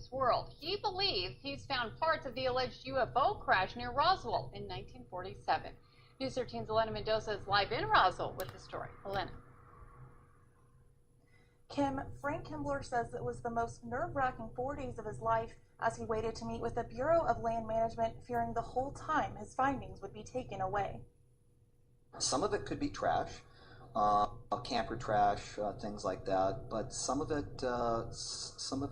his world. He believes he's found parts of the alleged UFO crash near Roswell in 1947. News 13's Elena Mendoza is live in Roswell with the story. Elena. Frank Kimbler says it was the most nerve-wracking 4 days of his life as he waited to meet with the Bureau of Land Management, fearing the whole time his findings would be taken away. Some of it could be trash, camper trash, things like that, but some of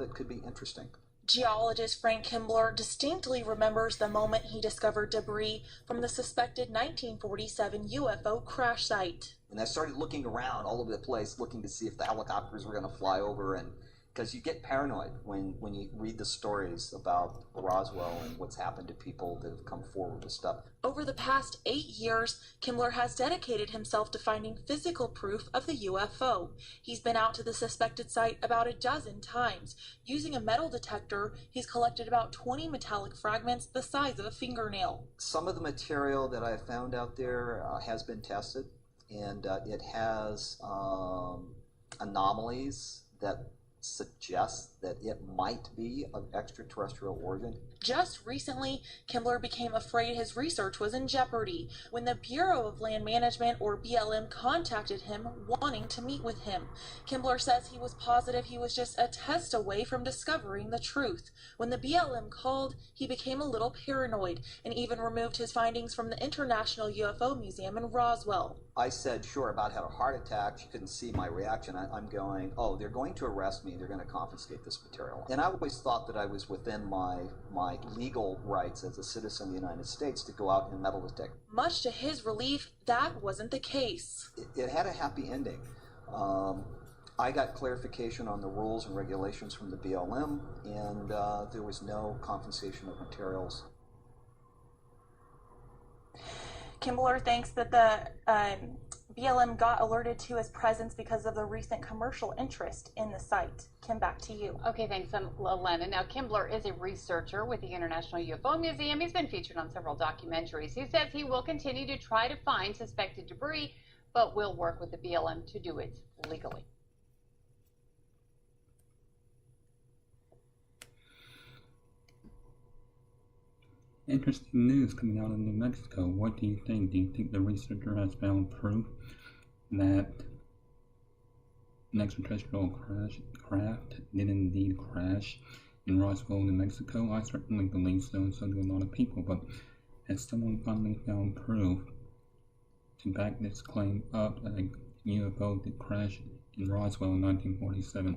it could be interesting. Geologist Frank Kimbler distinctly remembers the moment he discovered debris from the suspected 1947 UFO crash site. And I started looking around all over the place, looking to see if the helicopters were going to fly over, and because you get paranoid when you read the stories about Roswell and what's happened to people that have come forward with stuff. Over the past 8 years, Kimbler has dedicated himself to finding physical proof of the UFO. He's been out to the suspected site about a dozen times. Using a metal detector, he's collected about 20 metallic fragments the size of a fingernail. Some of the material that I found out there has been tested, and it has anomalies that suggests that it might be of extraterrestrial origin. Just recently, Kimbler became afraid his research was in jeopardy when the Bureau of Land Management, or BLM, contacted him wanting to meet with him. Kimbler says he was positive he was just a test away from discovering the truth. When the BLM called, he became a little paranoid and even removed his findings from the International UFO Museum in Roswell. I said, sure, about had a heart attack. She couldn't see my reaction. I'm going, oh, they're going to arrest me. They're going to confiscate this material. And I always thought that I was within my legal rights as a citizen of the United States to go out and metal detect. Much to his relief, that wasn't the case. It had a happy ending. I got clarification on the rules and regulations from the BLM, and there was no confiscation of materials. Kimbler thinks that the BLM got alerted to his presence because of the recent commercial interest in the site. Kim, back to you. Okay, thanks, Elena. Now, Kimbler is a researcher with the International UFO Museum. He's been featured on several documentaries. He says he will continue to try to find suspected debris, but will work with the BLM to do it legally. Interesting news coming out of New Mexico. What do you think? Do you think the researcher has found proof that an extraterrestrial craft did indeed crash in Roswell, New Mexico? I certainly believe so, and so do a lot of people. But has someone finally found proof to back this claim up that a UFO did crash in Roswell in 1947?